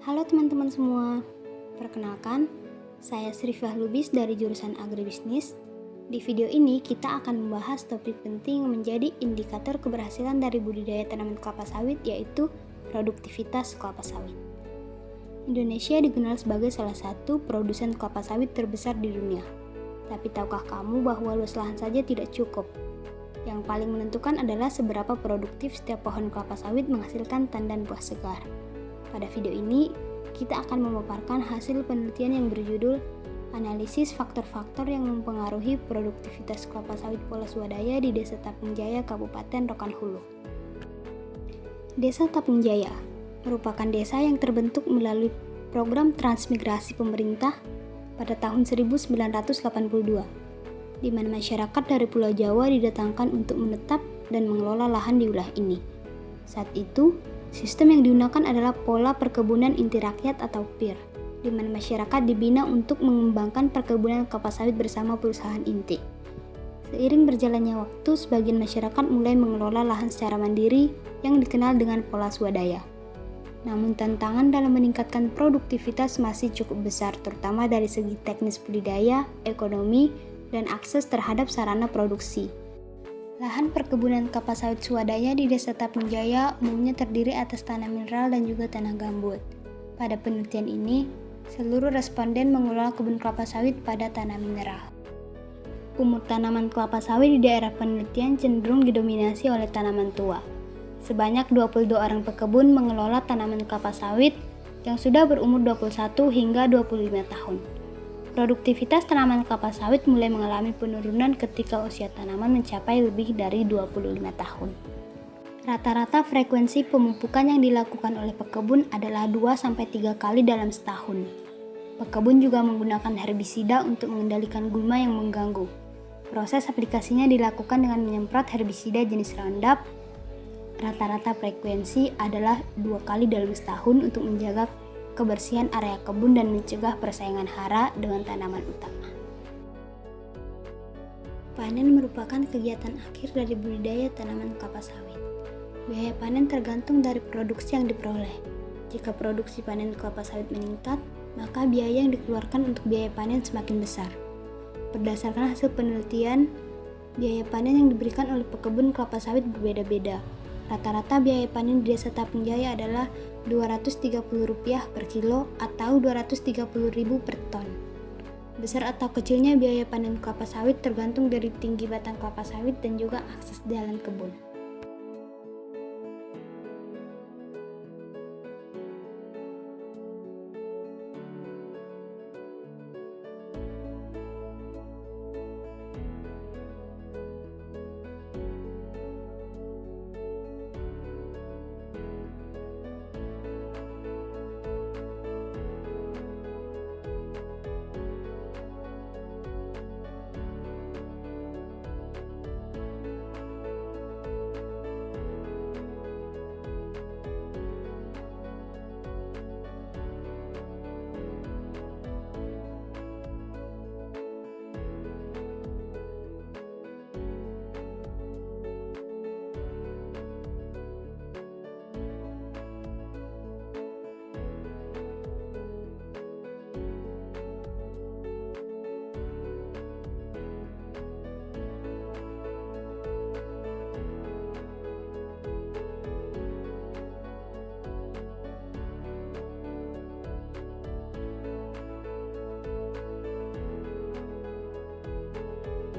Halo teman-teman semua, perkenalkan, saya Srifah Lubis dari jurusan Agribisnis. Di video ini kita akan membahas topik penting yang menjadi indikator keberhasilan dari budidaya tanaman kelapa sawit, yaitu produktivitas kelapa sawit. Indonesia dikenal sebagai salah satu produsen kelapa sawit terbesar di dunia. Tapi tahukah kamu bahwa luas lahan saja tidak cukup? Yang paling menentukan adalah seberapa produktif setiap pohon kelapa sawit menghasilkan tandan buah segar. Pada video ini, kita akan memaparkan hasil penelitian yang berjudul Analisis Faktor-Faktor yang Mempengaruhi Produktivitas Kelapa Sawit Pola Swadaya di Desa Tapung Jaya, Kabupaten Rokan Hulu. Desa Tapung Jaya merupakan desa yang terbentuk melalui program transmigrasi pemerintah pada tahun 1982, di mana masyarakat dari Pulau Jawa didatangkan untuk menetap dan mengelola lahan di wilayah ini. Saat itu, sistem yang digunakan adalah pola perkebunan inti rakyat atau PIR, di mana masyarakat dibina untuk mengembangkan perkebunan kelapa sawit bersama perusahaan inti. Seiring berjalannya waktu, sebagian masyarakat mulai mengelola lahan secara mandiri yang dikenal dengan pola swadaya. Namun tantangan dalam meningkatkan produktivitas masih cukup besar, terutama dari segi teknis budidaya, ekonomi, dan akses terhadap sarana produksi. Lahan perkebunan kelapa sawit swadaya di Desa Tapung Jaya umumnya terdiri atas tanah mineral dan juga tanah gambut. Pada penelitian ini, seluruh responden mengelola kebun kelapa sawit pada tanah mineral. Umur tanaman kelapa sawit di daerah penelitian cenderung didominasi oleh tanaman tua. Sebanyak 22 orang pekebun mengelola tanaman kelapa sawit yang sudah berumur 21 hingga 25 tahun. Produktivitas tanaman kelapa sawit mulai mengalami penurunan ketika usia tanaman mencapai lebih dari 25 tahun. Rata-rata frekuensi pemupukan yang dilakukan oleh pekebun adalah 2-3 kali dalam setahun. Pekebun juga menggunakan herbisida untuk mengendalikan gulma yang mengganggu. Proses aplikasinya dilakukan dengan menyemprot herbisida jenis Roundup. Rata-rata frekuensi adalah 2 kali dalam setahun untuk menjaga kebersihan area kebun dan mencegah persaingan hara dengan tanaman utama. Panen merupakan kegiatan akhir dari budidaya tanaman kelapa sawit. Biaya panen tergantung dari produksi yang diperoleh. Jika produksi panen kelapa sawit meningkat, maka biaya yang dikeluarkan untuk biaya panen semakin besar. Berdasarkan hasil penelitian, biaya panen yang diberikan oleh pekebun kelapa sawit berbeda-beda. Rata-rata biaya panen di Desa Tapung Jaya adalah Rp230 per kilo atau Rp230.000 per ton. Besar atau kecilnya biaya panen kelapa sawit tergantung dari tinggi batang kelapa sawit dan juga akses jalan kebun.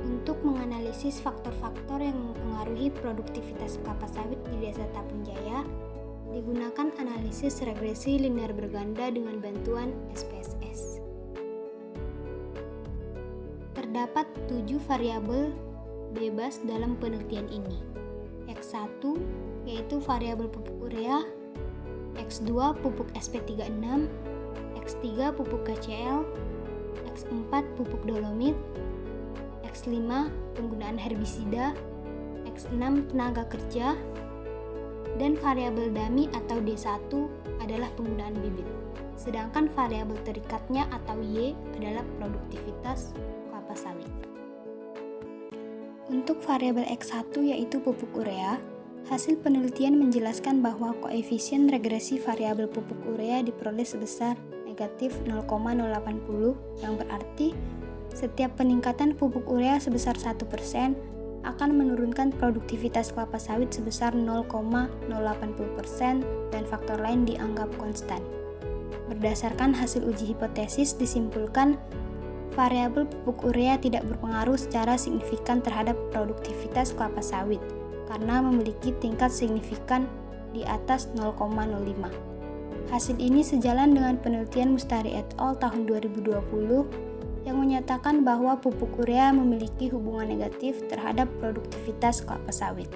Untuk menganalisis faktor-faktor yang mempengaruhi produktivitas kelapa sawit di Desa Tapung Jaya, digunakan analisis regresi linear berganda dengan bantuan SPSS. Terdapat 7 variabel bebas dalam penelitian ini. X1 yaitu variabel pupuk urea, X2 pupuk SP36, X3 pupuk KCl, X4 pupuk dolomit, X5 penggunaan herbisida, X6 tenaga kerja, dan variabel dummy atau D1 adalah penggunaan bibit. Sedangkan variabel terikatnya atau Y adalah produktivitas kelapa sawit. Untuk variabel X1 yaitu pupuk urea, Hasil penelitian menjelaskan bahwa koefisien regresi variabel pupuk urea diperoleh sebesar negatif 0,080, yang berarti setiap peningkatan pupuk urea sebesar 1% akan menurunkan produktivitas kelapa sawit sebesar 0,080% dan faktor lain dianggap konstan. Berdasarkan hasil uji hipotesis disimpulkan variabel pupuk urea tidak berpengaruh secara signifikan terhadap produktivitas kelapa sawit karena memiliki tingkat signifikan di atas 0,05. Hasil ini sejalan dengan penelitian Mustari et al. Tahun 2020 yang menyatakan bahwa pupuk urea memiliki hubungan negatif terhadap produktivitas kelapa sawit.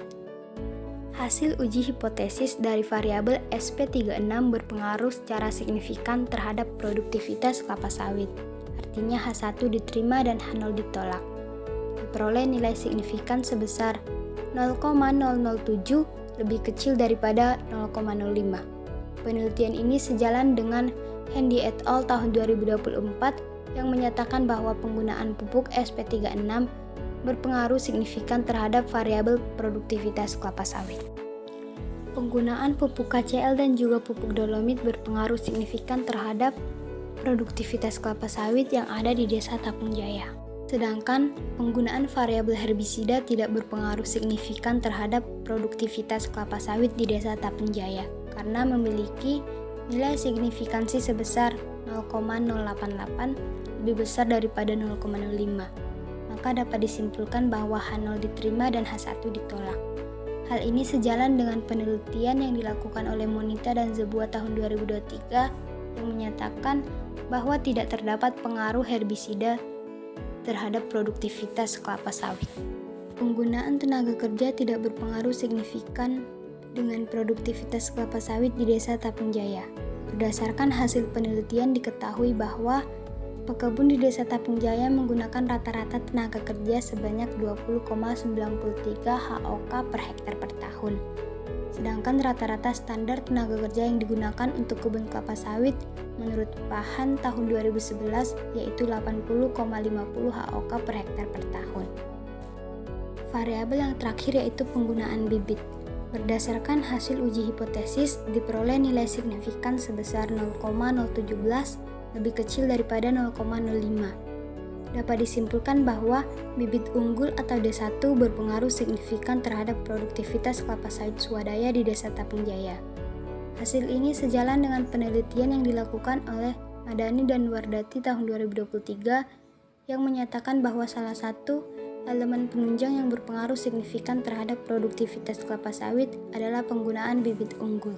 Hasil uji hipotesis dari variabel SP36 berpengaruh secara signifikan terhadap produktivitas kelapa sawit. Artinya H1 diterima dan H0 ditolak. Diperoleh nilai signifikan sebesar 0,007 lebih kecil daripada 0,05. Penelitian ini sejalan dengan Handy et al. Tahun 2024 yang menyatakan bahwa penggunaan pupuk SP36 berpengaruh signifikan terhadap variabel produktivitas kelapa sawit. Penggunaan pupuk KCl dan juga pupuk dolomit berpengaruh signifikan terhadap produktivitas kelapa sawit yang ada di Desa Tapung Jaya. Sedangkan penggunaan variabel herbisida tidak berpengaruh signifikan terhadap produktivitas kelapa sawit di Desa Tapung Jaya karena memiliki nilai signifikansi sebesar 0,088 lebih besar daripada 0,05. Maka dapat disimpulkan bahwa H0 diterima dan H1 ditolak. Hal ini sejalan dengan penelitian yang dilakukan oleh Monita dan Zebua tahun 2023 yang menyatakan bahwa tidak terdapat pengaruh herbisida terhadap produktivitas kelapa sawit. Penggunaan tenaga kerja tidak berpengaruh signifikan dengan produktivitas kelapa sawit di Desa Tapung Jaya. Berdasarkan hasil penelitian diketahui bahwa pekebun di Desa Tapung Jaya menggunakan rata-rata tenaga kerja sebanyak 20,93 HOK per hektar per tahun. Sedangkan rata-rata standar tenaga kerja yang digunakan untuk kebun kelapa sawit menurut PAHAN tahun 2011 yaitu 80,50 HOK per hektar per tahun. Variabel yang terakhir yaitu penggunaan bibit. Berdasarkan hasil uji hipotesis, diperoleh nilai signifikan sebesar 0,017 lebih kecil daripada 0,05. Dapat disimpulkan bahwa bibit unggul atau D1 berpengaruh signifikan terhadap produktivitas kelapa sawit swadaya di Desa Tapung Jaya. Hasil ini sejalan dengan penelitian yang dilakukan oleh Madani dan Wardati tahun 2023 yang menyatakan bahwa salah satu elemen penunjang yang berpengaruh signifikan terhadap produktivitas kelapa sawit adalah penggunaan bibit unggul.